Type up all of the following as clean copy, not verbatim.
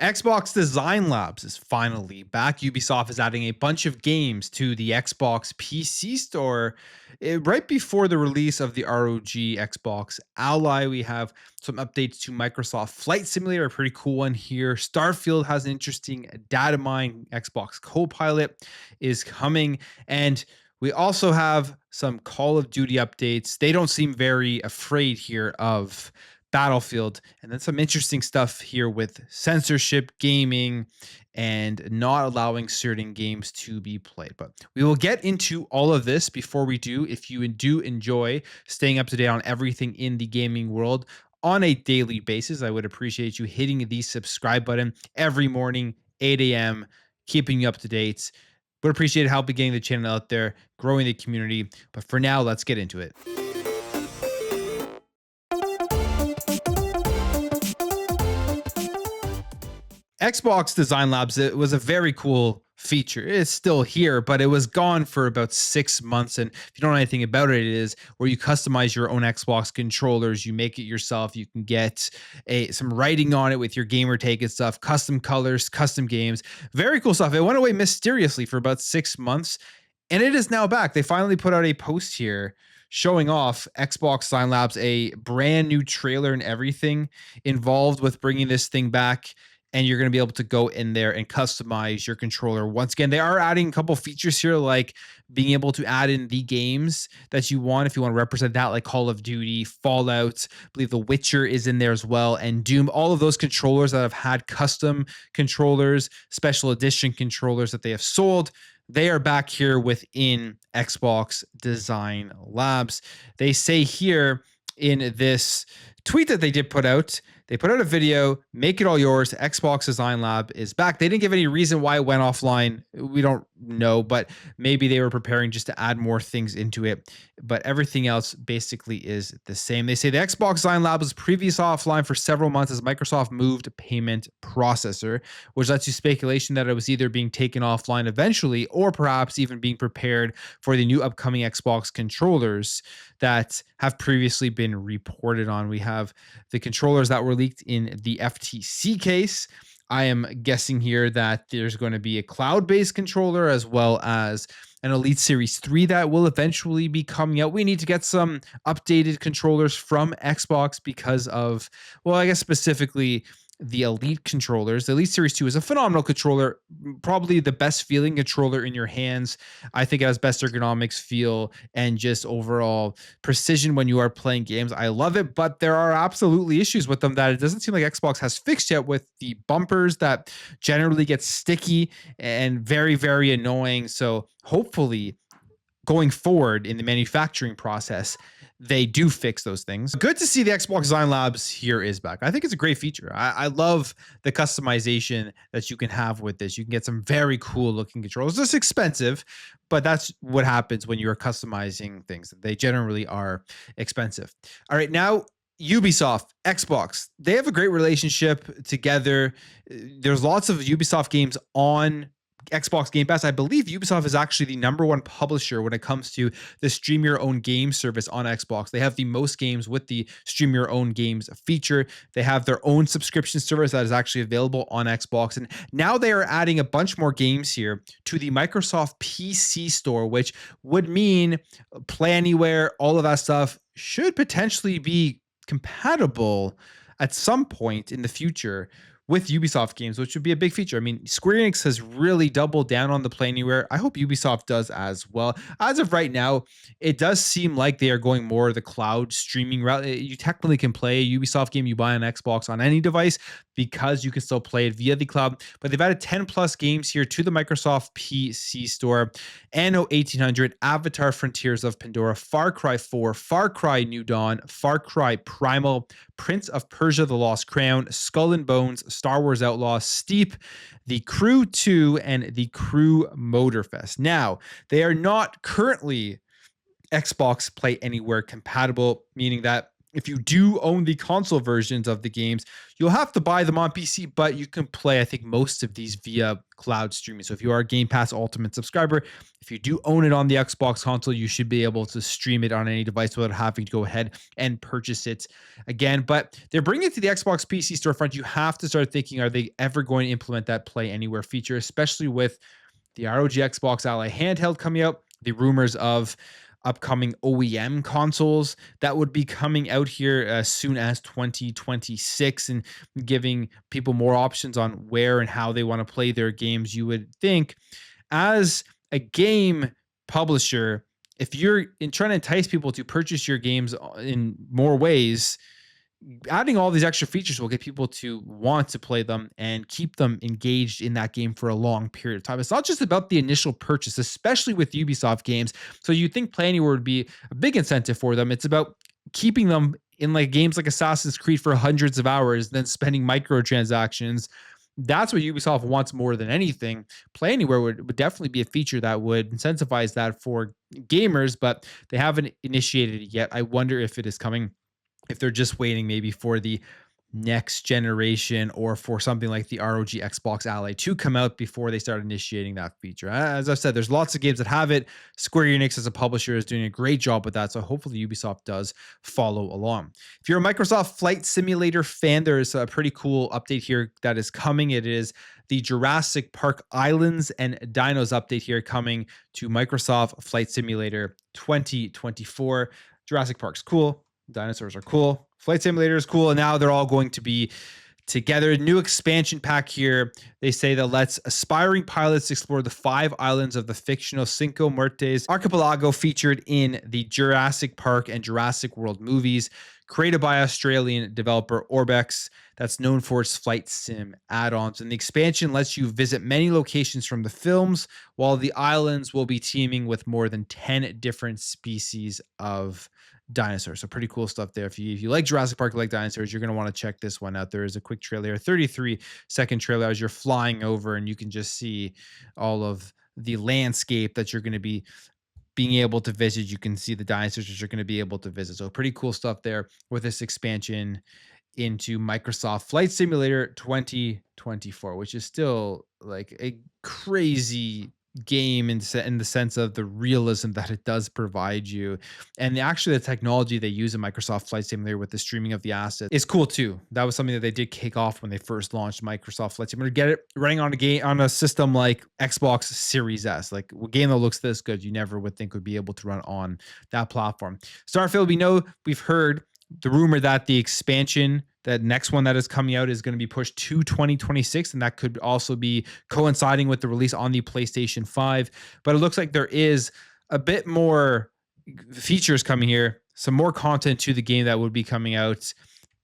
Xbox Design Labs is finally back. Ubisoft is adding a bunch of games to the Xbox PC store. Right before the release of the ROG Xbox Ally, we have some updates to Microsoft Flight Simulator, a pretty cool one here. Starfield has an interesting data mine. Xbox Copilot is coming. And we also have some Call of Duty updates. They don't seem very afraid here of Battlefield, and then some interesting stuff here with censorship gaming and not allowing certain games to be played. But we will get into all of this. Before we do, if you do enjoy staying up to date on everything in the gaming world on a daily basis, I would appreciate you hitting the subscribe button every morning, 8 a.m., keeping you up to date. Would appreciate help getting the channel out there, growing the community. But for now, let's get into it. Xbox Design Labs, it was a very cool feature. It's still here, but it was gone for about 6 months. And if you don't know anything about it, it is where you customize your own Xbox controllers. You make it yourself. You can get some writing on it with your gamer tag and stuff, custom colors, custom games. Very cool stuff. It went away mysteriously for about 6 months, and it is now back. They finally put out a post here showing off Xbox Design Labs, a brand new trailer and everything involved with bringing this thing back. And you're going to be able to go in there and customize your controller. Once again, they are adding a couple features here, like being able to add in the games that you want if you want to represent that, like Call of Duty, Fallout. I believe The Witcher is in there as well, and Doom. All of those controllers that have had custom controllers, special edition controllers that they have sold, they are back here within Xbox Design Labs. They say here in this tweet that they did put out, they put out a video, make it all yours. Xbox Design Lab is back. They didn't give any reason why it went offline. We don't know, but maybe they were preparing just to add more things into it. But everything else basically is the same. They say the Xbox Design Lab was previously offline for several months as Microsoft moved payment processor, which lets you speculation that it was either being taken offline eventually or perhaps even being prepared for the new upcoming Xbox controllers that have previously been reported on. We have the controllers that were leaked in the FTC case. I am guessing here that there's going to be a cloud-based controller as well as an Elite Series 3 that will eventually be coming out. We need to get some updated controllers from Xbox because of, well, I guess specifically the Elite controllers. The Elite Series 2 is a phenomenal controller, probably the best feeling controller in your hands. I think it has best ergonomics, feel, and just overall precision when you are playing games. I love it, but there are absolutely issues with them that it doesn't seem like Xbox has fixed yet, with the bumpers that generally get sticky and very, very annoying. So hopefully going forward in the manufacturing process, they do fix those things. Good to see the Xbox Design Labs here is back. I think it's a great feature. I love the customization that you can have with this. You can get some very cool looking controls. It's expensive, but that's what happens when you're customizing things. They generally are expensive. All right, now Ubisoft, Xbox, they have a great relationship together. There's lots of Ubisoft games on Xbox Game Pass. I believe Ubisoft is actually the #1 publisher when it comes to the stream your own game service on Xbox. They have the most games with the stream your own games feature. They have their own subscription service that is actually available on Xbox. And now they are adding a bunch more games here to the Microsoft PC store, which would mean Play Anywhere, all of that stuff should potentially be compatible at some point in the future with Ubisoft games, which would be a big feature. I mean, Square Enix has really doubled down on the Play Anywhere. I hope Ubisoft does as well. As of right now, it does seem like they are going more the cloud streaming route. You technically can play a Ubisoft game you buy on Xbox on any device because you can still play it via the cloud. But they've added 10 plus games here to the Microsoft PC store. Anno 1800, Avatar Frontiers of Pandora, Far Cry 4, Far Cry New Dawn, Far Cry Primal, Prince of Persia: The Lost Crown, Skull and Bones, Star Wars Outlaws, Steep, The Crew 2, and The Crew Motorfest. Now, they are not currently Xbox Play Anywhere compatible, meaning that If you do own the console versions of the games, you'll have to buy them on PC, but you can play, I think, most of these via cloud streaming. So if you are a Game Pass Ultimate subscriber, if you do own it on the Xbox console, you should be able to stream it on any device without having to go ahead and purchase it again. But they're bringing it to the Xbox PC storefront. You have to start thinking, are they ever going to implement that Play Anywhere feature, especially with the ROG Xbox Ally handheld coming out, the rumors of upcoming OEM consoles that would be coming out here as soon as 2026 and giving people more options on where and how they want to play their games. You would think, as a game publisher, if you're trying to entice people to purchase your games in more ways, adding all these extra features will get people to want to play them and keep them engaged in that game for a long period of time. It's not just about the initial purchase, especially with Ubisoft games. So you think Play Anywhere would be a big incentive for them. It's about keeping them in like games like Assassin's Creed for hundreds of hours, then spending microtransactions. That's what Ubisoft wants more than anything. Play Anywhere would definitely be a feature that would incentivize that for gamers, but they haven't initiated it yet. I wonder if it is coming, if they're just waiting maybe for the next generation or for something like the ROG Xbox Ally to come out before they start initiating that feature. As I've said, there's lots of games that have it. Square Enix as a publisher is doing a great job with that, so hopefully Ubisoft does follow along. If you're a Microsoft Flight Simulator fan, there's a pretty cool update here that is coming. It is the Jurassic Park Islands and Dinos update here coming to Microsoft Flight Simulator 2024. Jurassic Park's cool. Dinosaurs are cool. Flight Simulator is cool. And now they're all going to be together. New expansion pack here. They say that lets aspiring pilots explore the 5 islands of the fictional Cinco Muertes archipelago featured in the Jurassic Park and Jurassic World movies, created by Australian developer Orbex, that's known for its flight sim add-ons. And the expansion lets you visit many locations from the films, while the islands will be teeming with more than 10 different species of dinosaurs. So pretty cool stuff there. If you like Jurassic Park, you like dinosaurs, you're going to want to check this one out. There is a quick trailer, a 33-second trailer as you're flying over, and you can just see all of the landscape that you're going to be being able to visit. You can see the dinosaurs that you're going to be able to visit. So pretty cool stuff there with this expansion into Microsoft Flight Simulator 2024, which is still like a crazy game in the sense of the realism that it does provide you, and actually the technology they use in Microsoft Flight Simulator with the streaming of the assets is cool too. That was something that they did kick off when they first launched Microsoft Flight Simulator. Get it running on a game on a system like Xbox Series S, like a game that looks this good, you never would think would be able to run on that platform. Starfield, we've heard the rumor that the expansion, that next one that is coming out, is going to be pushed to 2026, and that could also be coinciding with the release on the PlayStation 5. But it looks like there is a bit more features coming here, some more content to the game that would be coming out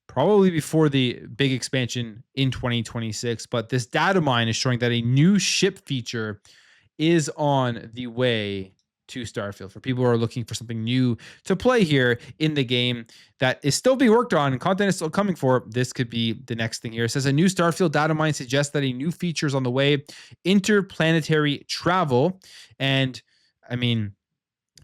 probably before the big expansion in 2026. But this data mine is showing that a new ship feature is on the way to Starfield for people who are looking for something new to play here in the game that is still being worked on and content is still coming for. This could be the next thing here. It says a new Starfield data mine suggests that a new feature is on the way, interplanetary travel. And I mean,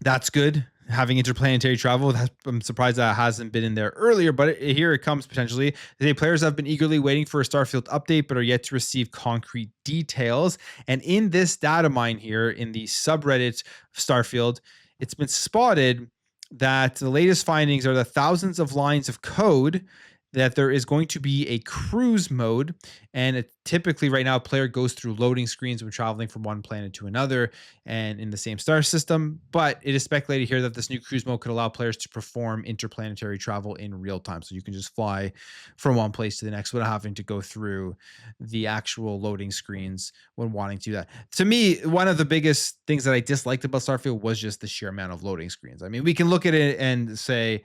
that's good. Having interplanetary travel, I'm surprised that hasn't been in there earlier, but here it comes potentially. The players have been eagerly waiting for a Starfield update, but are yet to receive concrete details. And in this data mine here, in the subreddit Starfield, it's been spotted that the latest findings are the thousands of lines of code, that there is going to be a cruise mode, and typically right now a player goes through loading screens when traveling from one planet to another and in the same star system. But it is speculated here that this new cruise mode could allow players to perform interplanetary travel in real time, so you can just fly from one place to the next without having to go through the actual loading screens when wanting to do that. To me, one of the biggest things that I disliked about Starfield was just the sheer amount of loading screens. I mean, we can look at it and say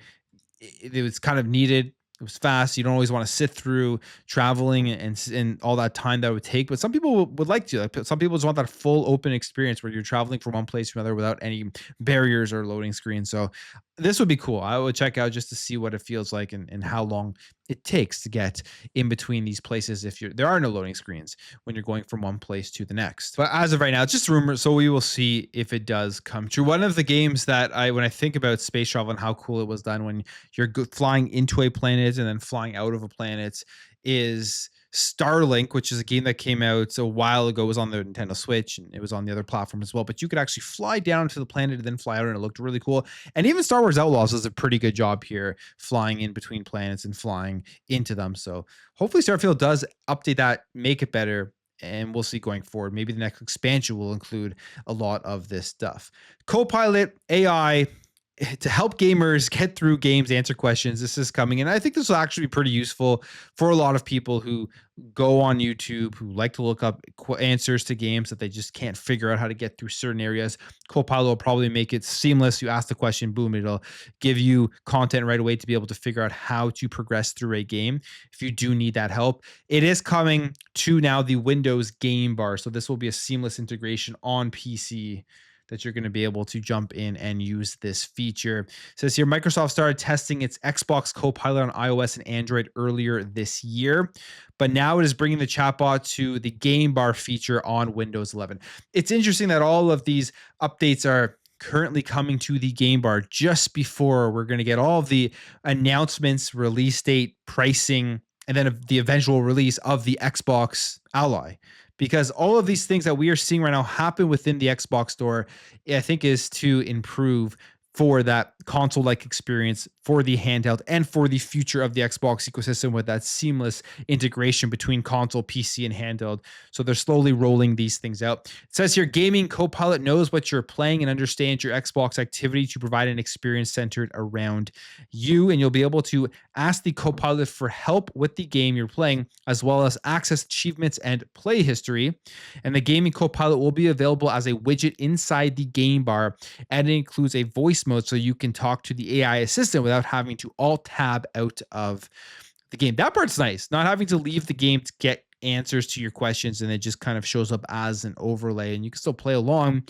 it was kind of needed. It was fast. You don't always want to sit through traveling and all that time that would take. But some people would like to. Like, some people just want that full open experience where you're traveling from one place to another without any barriers or loading screens. So this would be cool. I would check out just to see what it feels like and how long it takes to get in between these places if there are no loading screens when you're going from one place to the next. But as of right now, it's just rumors, so we will see if it does come true. One of the games that when I think about space travel and how cool it was done when you're flying into a planet and then flying out of a planet is Starlink, which is a game that came out a while ago. It was on the Nintendo Switch and it was on the other platform as well. But you could actually fly down to the planet and then fly out, and it looked really cool. And even Star Wars Outlaws does a pretty good job here, flying in between planets and flying into them. So hopefully Starfield does update that, make it better, and we'll see going forward. Maybe the next expansion will include a lot of this stuff. Copilot AI to help gamers get through games, answer questions. This is coming, and I think this will actually be pretty useful for a lot of people who go on YouTube, who like to look up answers to games that they just can't figure out how to get through certain areas. Copilot will probably make it seamless. You ask the question, boom, it'll give you content right away to be able to figure out how to progress through a game if you do need that help. It is coming to now the Windows game bar, so this will be a seamless integration on PC that you're going to be able to jump in and use this feature. It says here, Microsoft started testing its Xbox Copilot on iOS and Android earlier this year, but now it is bringing the chatbot to the game bar feature on Windows 11. It's interesting that all of these updates are currently coming to the game bar just before we're going to get all of the announcements, release date, pricing, and then the eventual release of the Xbox Ally. Because all of these things that we are seeing right now happen within the Xbox store, I think is to improve for that console-like experience for the handheld and for the future of the Xbox ecosystem with that seamless integration between console, PC, and handheld. So they're slowly rolling these things out. It says here, Gaming Copilot knows what you're playing and understands your Xbox activity to provide an experience centered around you. And you'll be able to ask the Copilot for help with the game you're playing, as well as access achievements and play history. And the Gaming Copilot will be available as a widget inside the game bar, and it includes a voice mode so you can talk to the AI assistant without having to alt tab out of the game. That part's nice, not having to leave the game to get answers to your questions, and it just kind of shows up as an overlay, and you can still play along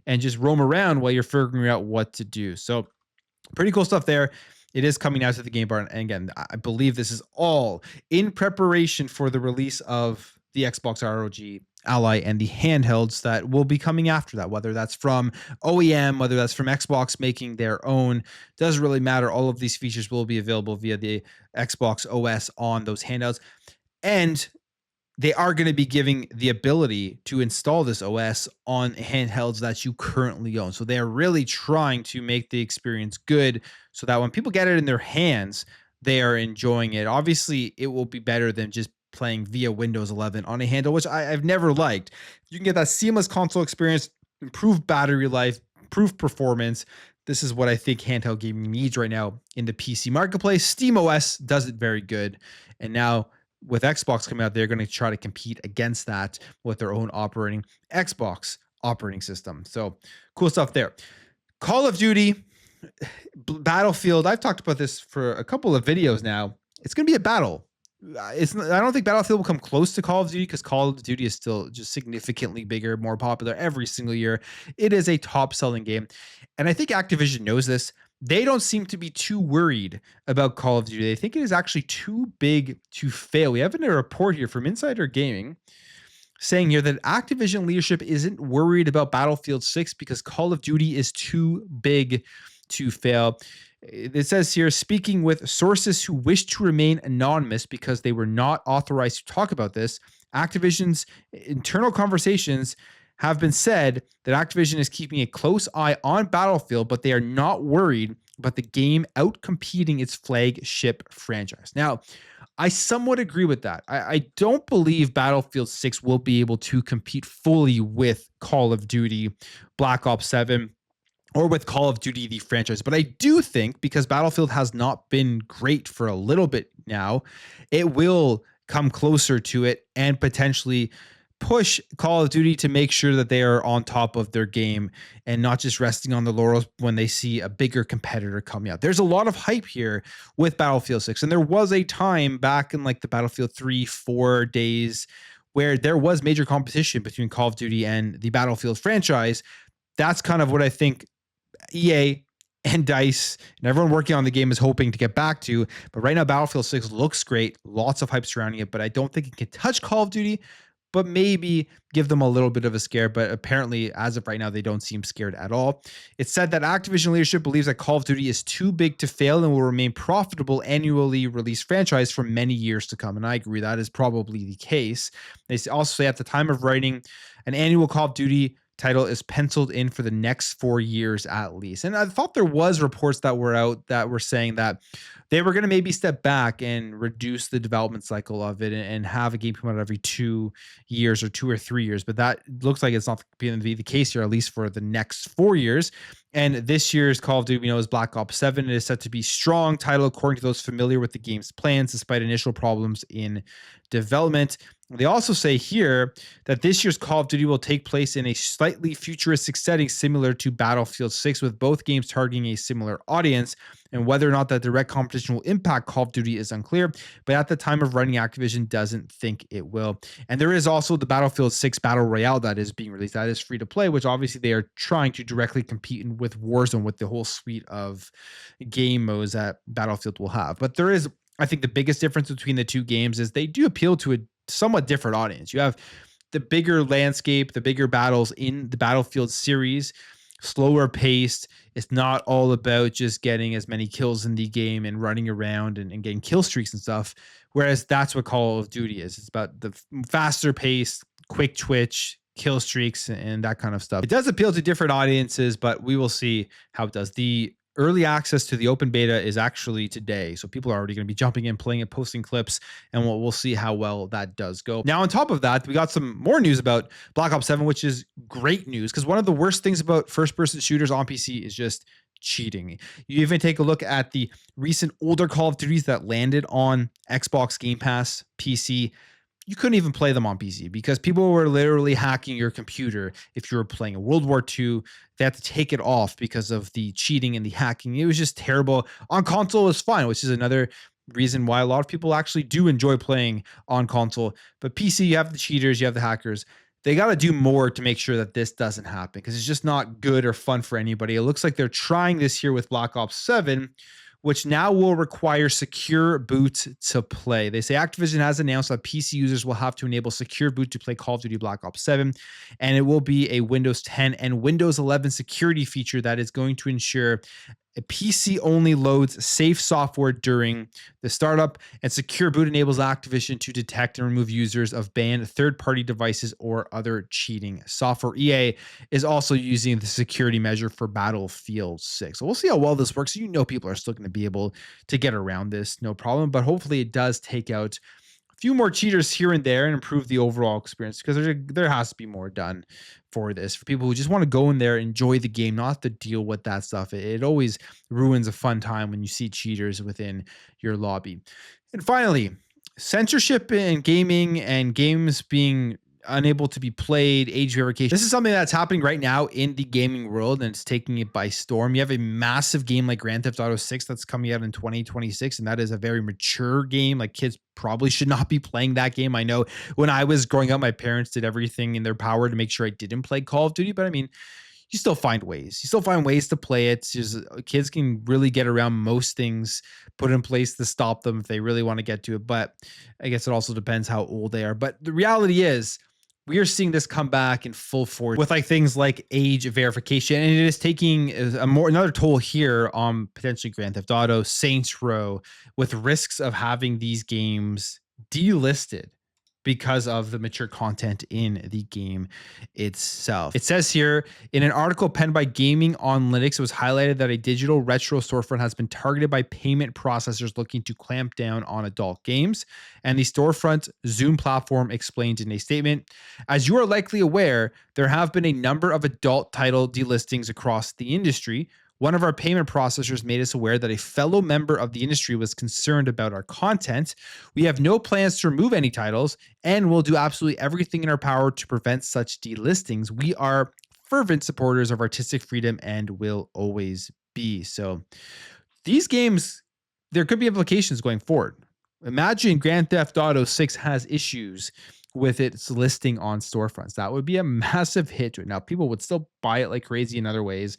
and just roam around while you're figuring out what to do. So pretty cool stuff there. It is coming out to the game bar, and again, I believe this is all in preparation for the release of the Xbox ROG Ally and the handhelds that will be coming after that, whether that's from OEM, whether that's from Xbox making their own, doesn't really matter. All of these features will be available via the Xbox OS on those handhelds. And they are going to be giving the ability to install this OS on handhelds that you currently own. So they are really trying to make the experience good so that when people get it in their hands, they are enjoying it. Obviously, it will be better than just playing via Windows 11 on a handle, which I've never liked. You can get that seamless console experience, improved battery life, improved performance. This is what I think handheld gaming needs right now in the PC marketplace. SteamOS does it very good. And now with Xbox coming out, they're going to try to compete against that with their own operating Xbox operating system. So cool stuff there. Call of Duty, Battlefield. I've talked about this for a couple of videos now. It's going to be a battle. I don't think Battlefield will come close to Call of Duty because Call of Duty is still just significantly bigger, more popular every single year. It is a top selling game. And I think Activision knows this. They don't seem to be too worried about Call of Duty. They think it is actually too big to fail. We have a report here from Insider Gaming saying here that Activision leadership isn't worried about Battlefield 6 because Call of Duty is too big to fail. It says here, speaking with sources who wish to remain anonymous because they were not authorized to talk about this, Activision's internal conversations have been said that Activision is keeping a close eye on Battlefield, but they are not worried about the game outcompeting its flagship franchise. Now, I somewhat agree with that. I don't believe Battlefield 6 will be able to compete fully with Call of Duty, Black Ops 7, or with Call of Duty, the franchise. But I do think because Battlefield has not been great for a little bit now, it will come closer to it and potentially push Call of Duty to make sure that they are on top of their game and not just resting on the laurels when they see a bigger competitor coming out. There's a lot of hype here with Battlefield 6. And there was a time back in like the Battlefield 3-4 days where there was major competition between Call of Duty and the Battlefield franchise. That's kind of what I think EA and DICE and everyone working on the game is hoping to get back to. But right now, Battlefield 6 looks great. Lots of hype surrounding it, but I don't think it can touch Call of Duty, but maybe give them a little bit of a scare. But apparently, as of right now, they don't seem scared at all. It's said that Activision leadership believes that Call of Duty is too big to fail and will remain profitable annually released franchise for many years to come. And I agree, that is probably the case. They also say at the time of writing, an annual Call of Duty title is penciled in for the next 4 years at least. And I thought there was reports that were out that were saying that they were going to maybe step back and reduce the development cycle of it and have a game come out every 2 years or 2 or 3 years. But that looks like it's not going to be the case here, at least for the next 4 years. And this year's Call of Duty, we know, is Black Ops 7. It is set to be a strong title according to those familiar with the game's plans, despite initial problems in development. They also say here that this year's Call of Duty will take place in a slightly futuristic setting similar to Battlefield 6, with both games targeting a similar audience. And whether or not that direct competition will impact Call of Duty is unclear, but at the time of writing, Activision doesn't think it will. And there is also the Battlefield 6 Battle Royale that is being released. That is free to play, which obviously they are trying to directly compete with Warzone with the whole suite of game modes that Battlefield will have. But there is, I think, the biggest difference between the two games is they do appeal to a somewhat different audience. You have the bigger landscape, the bigger battles in the Battlefield series, slower paced. It's not all about just getting as many kills in the game and running around and getting kill streaks and stuff. Whereas that's what Call of Duty is. It's about the faster paced, quick twitch, kill streaks, and that kind of stuff. It does appeal to different audiences, but we will see how it does. The early access to the open beta is actually today. So people are already going to be jumping in, playing it, posting clips, and we'll see how well that does go. Now, on top of that, we got some more news about Black Ops 7, which is great news, because one of the worst things about first-person shooters on PC is just cheating. You even take a look at the recent older Call of Duties that landed on Xbox Game Pass PC. You couldn't even play them on PC because people were literally hacking your computer. If you were playing a World War II, they had to take it off because of the cheating and the hacking. It was just terrible. On console, it was fine, which is another reason why a lot of people actually do enjoy playing on console. But PC, you have the cheaters, you have the hackers. They got to do more to make sure that this doesn't happen, because it's just not good or fun for anybody. It looks like they're trying this here with Black Ops 7, which now will require secure boot to play. They say Activision has announced that PC users will have to enable secure boot to play Call of Duty Black Ops 7, and it will be a Windows 10 and Windows 11 security feature that is going to ensure a PC only loads safe software during the startup, and secure boot enables Activision to detect and remove users of banned third-party devices or other cheating software. EA is also using the security measure for Battlefield 6. So we'll see how well this works. You know, people are still going to be able to get around this, no problem, but hopefully it does take out few more cheaters here and there and improve the overall experience, because there has to be more done for this, for people who just want to go in there, enjoy the game, not to deal with that stuff. It always ruins a fun time when you see cheaters within your lobby. And finally, censorship in gaming and games being unable to be played, age verification. This is something that's happening right now in the gaming world, and it's taking it by storm. You have a massive game like Grand Theft Auto 6 that's coming out in 2026, and that is a very mature game. Like, kids probably should not be playing that game. I know when I was growing up, my parents did everything in their power to make sure I didn't play Call of Duty, but I mean, you still find ways. You still find ways to play it. Just, kids can really get around most things put in place to stop them if they really want to get to it. But I guess it also depends how old they are. But the reality is, we are seeing this come back in full force with like things like age verification, and it is taking another toll here on potentially Grand Theft Auto, Saints Row, with risks of having these games delisted because of the mature content in the game itself. It says here in an article penned by Gaming on Linux, it was highlighted that a digital retro storefront has been targeted by payment processors looking to clamp down on adult games. And the storefront Zoom platform explained in a statement, as you are likely aware, there have been a number of adult title delistings across the industry. One of our payment processors made us aware that a fellow member of the industry was concerned about our content. We have no plans to remove any titles, and we'll do absolutely everything in our power to prevent such delistings. We are fervent supporters of artistic freedom and will always be. So these games, there could be implications going forward. Imagine Grand Theft Auto 6 has issues with its listing on storefronts. That would be a massive hit to it. Now, people would still buy it like crazy in other ways,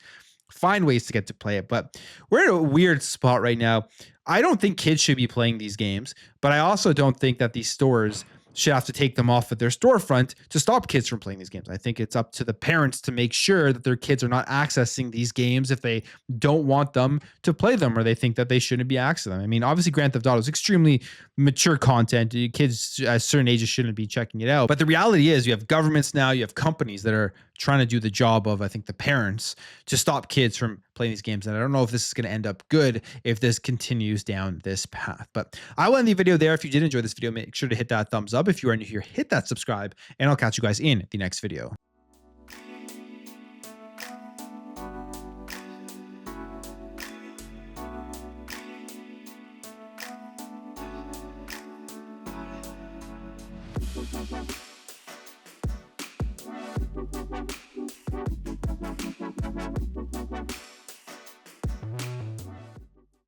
find ways to get to play it. But we're in a weird spot right now. I don't think kids should be playing these games, but I also don't think that these stores should have to take them off of their storefront to stop kids from playing these games. I think it's up to the parents to make sure that their kids are not accessing these games if they don't want them to play them or they think that they shouldn't be accessing them. I mean, obviously Grand Theft Auto is extremely mature content. Kids at certain ages shouldn't be checking it out. But the reality is you have governments now, you have companies that are trying to do the job of, I think, the parents to stop kids from playing these games. And I don't know if this is going to end up good if this continues down this path. But I will end the video there. If you did enjoy this video, make sure to hit that thumbs up. If you are new here, hit that subscribe, and I'll catch you guys in the next video. Bye.